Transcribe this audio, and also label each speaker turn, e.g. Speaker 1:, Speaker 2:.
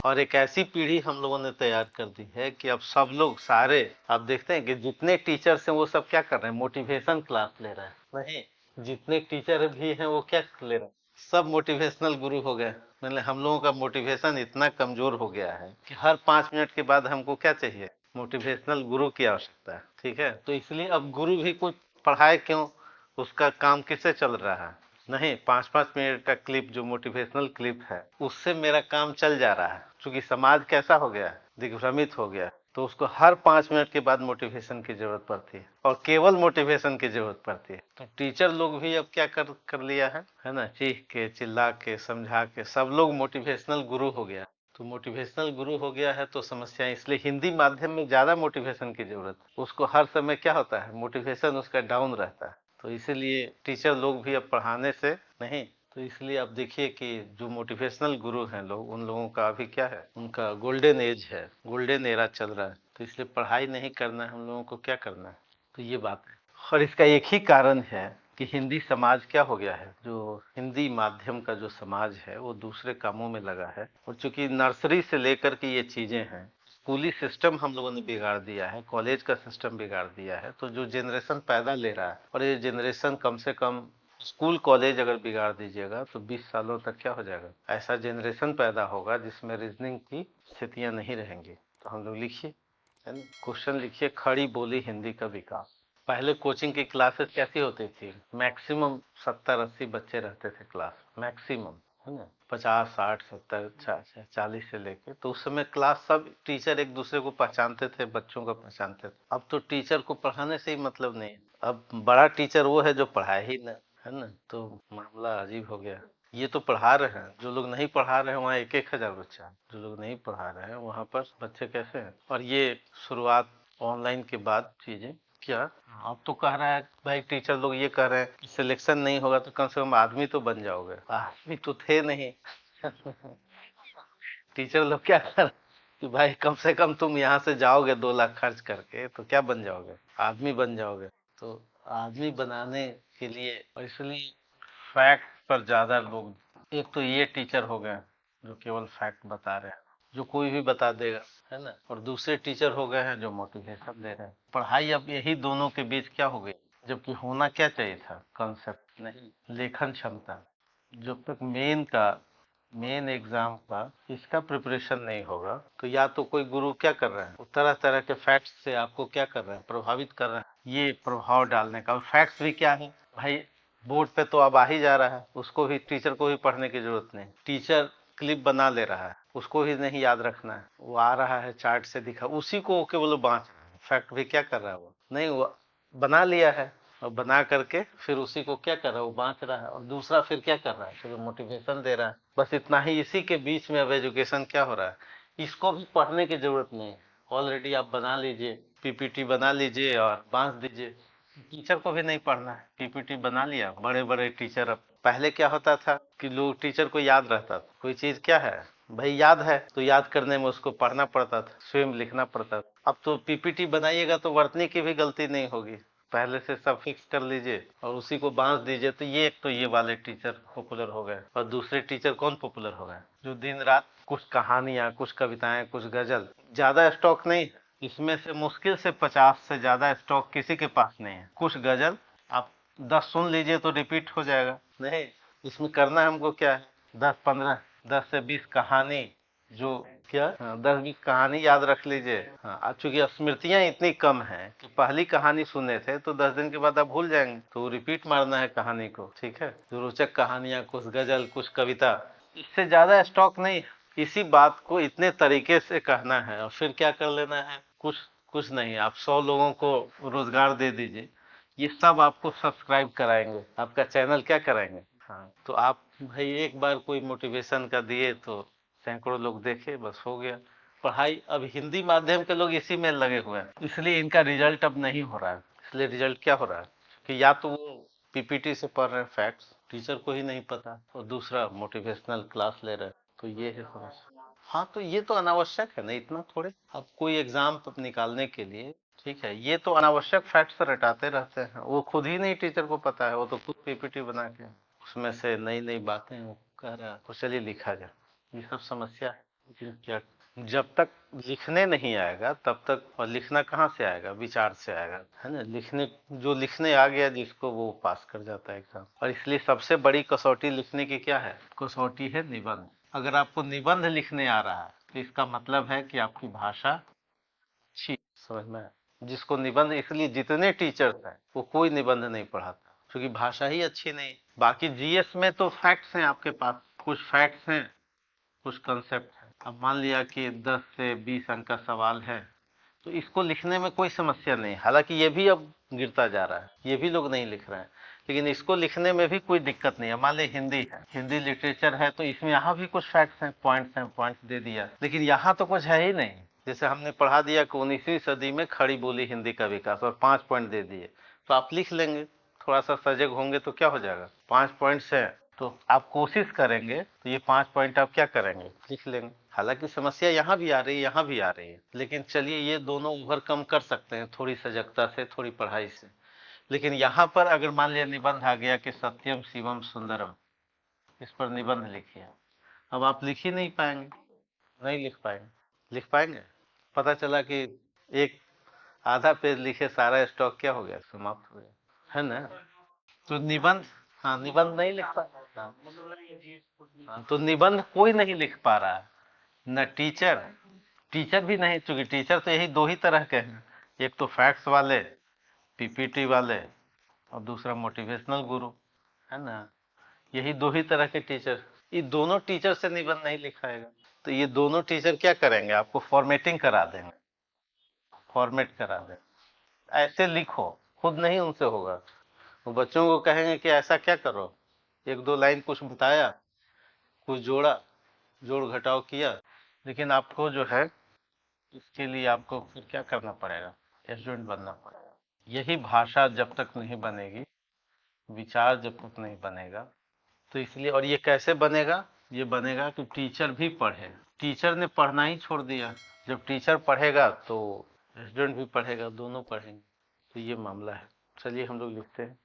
Speaker 1: और एक ऐसी पीढ़ी हम लोगों ने तैयार कर दी है कि अब सब लोग सारे आप देखते हैं कि जितने टीचर्स हैं वो सब क्या कर रहे हैं, मोटिवेशन क्लास ले रहे हैं। नहीं, जितने टीचर भी हैं वो क्या ले रहे हैं, सब मोटिवेशनल गुरु हो गए। मतलब हम लोगों का मोटिवेशन इतना कमजोर हो गया है कि हर 5 मिनट के बाद हमको क्या चाहिए, मोटिवेशनल गुरु की आवश्यकता है। ठीक है, तो इसलिए अब गुरु भी कुछ पढ़ाए क्यों, उसका काम किससे चल रहा है, नहीं 5-5 मिनट का क्लिप जो मोटिवेशनल क्लिप है उससे मेरा काम चल जा रहा है। क्योंकि समाज कैसा हो गया, दिग्भ्रमित हो गया, तो उसको हर 5 मिनट के बाद मोटिवेशन की जरूरत पड़ती है और केवल मोटिवेशन की जरूरत पड़ती है। तो टीचर लोग भी अब क्या कर लिया है ना, चीख के चिल्ला के समझा के सब लोग मोटिवेशनल गुरु हो गया। तो मोटिवेशनल गुरु हो गया है तो समस्या, इसलिए हिंदी माध्यम में ज्यादा मोटिवेशन की जरूरत, उसको हर समय क्या होता है, मोटिवेशन उसका डाउन रहता है। तो इसीलिए टीचर लोग भी अब पढ़ाने से नहीं, तो इसलिए अब देखिए कि जो मोटिवेशनल गुरु हैं लोग, उन लोगों का अभी क्या है, उनका गोल्डन एज है, गोल्डन एरा चल रहा है। तो इसलिए पढ़ाई नहीं करना है, हम लोगों को क्या करना है। तो ये बात है, और इसका एक ही कारण है कि हिंदी समाज क्या हो गया है, जो हिंदी माध्यम का जो समाज है वो दूसरे कामों में लगा है। और चूंकि नर्सरी से लेकर के ये चीजें हैं, स्कूली सिस्टम हम लोगों ने बिगाड़ दिया है, कॉलेज का सिस्टम बिगाड़ दिया है, तो जो जनरेशन पैदा ले रहा है, और ये जनरेशन कम से कम स्कूल कॉलेज अगर बिगाड़ दीजिएगा तो 20 सालों तक क्या हो जाएगा, ऐसा जनरेशन पैदा होगा जिसमें रीजनिंग की स्थितियां नहीं रहेंगी। तो हम लोग लिखिए, है ना, क्वेश्चन लिखिए, खड़ी बोली हिंदी का विकास। पहले कोचिंग की क्लासेस कैसी होती थी, मैक्सिमम 70-80 बच्चे रहते थे क्लास, मैक्सिमम, है ना, 50-60-70 40 से लेके, तो उस समय क्लास सब टीचर एक दूसरे को पहचानते थे, बच्चों को पहचानते थे। अब तो टीचर को पढ़ाने से ही मतलब नहीं, अब बड़ा टीचर वो है जो पढ़ाए ही ना, है ना, तो मामला अजीब हो गया। ये तो पढ़ा रहे हैं, जो लोग नहीं पढ़ा रहे हैं वहाँ 1-1 हजार बच्चा, जो लोग नहीं पढ़ा रहे हैं वहाँ पर बच्चे कैसे हैं। और ये शुरुआत ऑनलाइन के बाद चीजें क्या, अब तो कह रहा है भाई, टीचर लोग ये कह रहे हैं कि सिलेक्शन नहीं होगा तो कम से कम आदमी तो बन जाओगे, आदमी तो थे नहीं। टीचर लोग क्या कर कि भाई कम से कम तुम यहाँ से जाओगे 2 लाख खर्च करके तो क्या बन जाओगे, आदमी बन जाओगे। तो आदमी बनाने के लिए, और इसलिए फैक्ट पर ज्यादा लोग, एक तो ये टीचर हो गए जो केवल फैक्ट बता रहे हैं, जो कोई भी बता देगा, है ना, और दूसरे टीचर हो गए हैं जो मोटिवेशन दे रहे हैं। पढ़ाई अब यही दोनों के बीच क्या हो गई, जबकि होना क्या चाहिए था, कंसेप्ट नहीं, लेखन क्षमता। जब तक मेन एग्जाम का इसका प्रिपरेशन नहीं होगा तो या तो कोई गुरु क्या कर रहा है, वो तरह तरह के फैक्ट्स से आपको क्या कर रहा है, प्रभावित कर रहा है। ये प्रभाव डालने का, फैक्ट्स भी क्या है भाई, बोर्ड पे तो अब आ ही जा रहा है, उसको भी टीचर को भी पढ़ने की जरूरत नहीं, टीचर क्लिप बना ले रहा है, उसको भी नहीं याद रखना है, वो आ रहा है चार्ट से दिखा, उसी को केवल बांट, फैक्ट भी क्या कर रहा है, वो नहीं, वो बना लिया है और बना करके फिर उसी को क्या कर रहा है, वो बांट रहा है, और दूसरा फिर क्या कर रहा है, फिर मोटिवेशन दे रहा है, बस इतना ही। इसी के बीच में अब एजुकेशन क्या हो रहा है, इसको भी पढ़ने की जरूरत नहीं है, ऑलरेडी आप बना लीजिए, पीपीटी बना लीजिए और बांट दीजिए, टीचर को भी नहीं पढ़ना है, पीपीटी बना लिया, बड़े बड़े टीचर। अब पहले क्या होता था कि लोग, टीचर को याद रहता था कोई चीज क्या है भाई, याद है तो याद करने में उसको पढ़ना पड़ता था, स्वयं लिखना पड़ता था। अब तो पीपीटी बनाइएगा तो वर्तनी की भी गलती नहीं होगी, पहले से सब फिक्स कर लीजिए और उसी को बांध दीजिए। तो ये एक तो ये वाले टीचर पॉपुलर हो गए, और दूसरे टीचर कौन पॉपुलर हो गए, जो दिन रात कुछ कहानियां, कुछ कविताएं, कुछ गजल, ज्यादा स्टॉक नहीं, इसमें से मुश्किल से 50 से ज्यादा स्टॉक किसी के पास नहीं है। कुछ गजल आप 10 सुन लीजिए तो रिपीट हो जाएगा, नहीं, इसमें करना हमको क्या है, 10-15, 10 से 20 कहानी, जो क्या, हाँ, 10-20 कहानी याद रख लीजिए। हाँ, आज चूंकि स्मृतियां इतनी कम है कि पहली कहानी सुने थे तो 10 दिन के बाद आप भूल जाएंगे, तो रिपीट मारना है कहानी को, ठीक है, जो रोचक कहानियां, कुछ गजल, कुछ कविता, इससे ज्यादा स्टॉक नहीं। इसी बात को इतने तरीके से कहना है और फिर क्या कर लेना है, कुछ कुछ नहीं, आप 100 लोगों को रोजगार दे दीजिए, ये सब आपको सब्सक्राइब कराएंगे, आपका चैनल क्या कराएंगे। हाँ, तो आप भाई एक बार कोई मोटिवेशन का दिए तो सैकड़ों लोग देखे, बस हो गया। पढ़ाई अब हिंदी माध्यम के लोग इसी में लगे हुए हैं, इसलिए इनका रिजल्ट अब नहीं हो रहा है। इसलिए रिजल्ट क्या हो रहा है कि या तो वो पीपीटी से पढ़ रहे हैं फैक्ट्स, टीचर को ही नहीं पता, और दूसरा मोटिवेशनल क्लास ले रहे हैं, तो ये है समस्या। हाँ, तो ये तो अनावश्यक है ना, इतना थोड़े, अब कोई एग्जाम निकालने के लिए, ठीक है, ये तो अनावश्यक फैक्ट्स रटाते रहते हैं, वो खुद ही नहीं टीचर को पता है, वो तो खुद पीपीटी बना के उसमें से नई नई बातें वो कह रहा है, तो चलिए लिखा जाए, ये सब समस्या है। लेकिन क्या, जब तक लिखने नहीं आएगा तब तक, और लिखना कहाँ से आएगा, विचार से आएगा, है ना। लिखने, जो लिखने आ गया जिसको, वो पास कर जाता है एग्जाम। और इसलिए सबसे बड़ी कसौटी लिखने की क्या है, कसौटी है निबंध। अगर आपको निबंध लिखने आ रहा है तो इसका मतलब है कि आपकी भाषा अच्छी, समझ में आया? जिसको निबंध, इसलिए जितने टीचर्स हैं वो कोई निबंध नहीं पढ़ाता, क्योंकि भाषा ही अच्छी नहीं। बाकी जीएस में तो फैक्ट्स हैं आपके पास, कुछ फैक्ट्स हैं, कुछ कंसेप्ट है। अब मान लिया कि 10 से 20 अंक का सवाल है, तो इसको लिखने में कोई समस्या नहीं। हालांकि ये भी अब गिरता जा रहा है, ये भी लोग नहीं लिख रहे हैं, लेकिन इसको लिखने में भी कोई दिक्कत नहीं है। मान ली हिंदी है, हिंदी लिटरेचर है, तो इसमें यहाँ भी कुछ फैक्ट्स हैं, पॉइंट्स दे दिया, लेकिन यहाँ तो कुछ है ही नहीं। जैसे हमने पढ़ा दिया कि 19वीं सदी में खड़ी बोली हिंदी का विकास, और 5 पॉइंट दे दिए, तो आप लिख लेंगे, थोड़ा सा सजग होंगे तो क्या हो जाएगा, 5 पॉइंट्स है, तो आप कोशिश करेंगे तो ये 5 पॉइंट आप क्या करेंगे, लिख लेंगे। हालांकि समस्या यहाँ भी आ रही है, यहाँ भी आ रही है, लेकिन चलिए ये दोनों ओवरकम कर सकते हैं, थोड़ी सजगता से, थोड़ी पढ़ाई से। लेकिन यहाँ पर अगर मान लिया निबंध आ गया कि सत्यम शिवम सुंदरम, इस पर निबंध लिखिए, अब आप लिख ही नहीं पाएंगे, नहीं लिख पाएंगे। लिख पाएंगे, पता चला कि एक आधा पेज लिखे, सारा स्टॉक क्या हो गया, समाप्त हो गया, है ना। तो निबंध, हाँ निबंध नहीं लिख पा, हाँ, तो निबंध कोई नहीं लिख पा रहा है, न टीचर, टीचर भी नहीं, चूंकि टीचर तो यही दो ही तरह के हैं, एक तो फैक्ट्स वाले, पीपीटी वाले, और दूसरा मोटिवेशनल गुरु, है ना। यही दो ही तरह के टीचर, ये दोनों टीचर से निबंध नहीं लिखाएगा। तो ये दोनों टीचर क्या करेंगे, आपको फॉर्मेटिंग करा देंगे, फॉर्मेट करा देंगे, ऐसे लिखो, खुद नहीं उनसे होगा। वो बच्चों को कहेंगे कि ऐसा क्या करो, एक दो लाइन कुछ बताया, कुछ जोड़ा, जोड़ घटाव किया, लेकिन आपको जो है, इसके लिए आपको फिर क्या करना पड़ेगा, एस्टूडेंट बनना पड़ेगा। यही भाषा जब तक नहीं बनेगी, विचार जब तक नहीं बनेगा, तो इसलिए, और ये कैसे बनेगा, ये बनेगा कि टीचर भी पढ़े। टीचर ने पढ़ना ही छोड़ दिया, जब टीचर पढ़ेगा तो स्टूडेंट भी पढ़ेगा, दोनों पढ़ेंगे, तो ये मामला है। चलिए हम लोग लिखते हैं।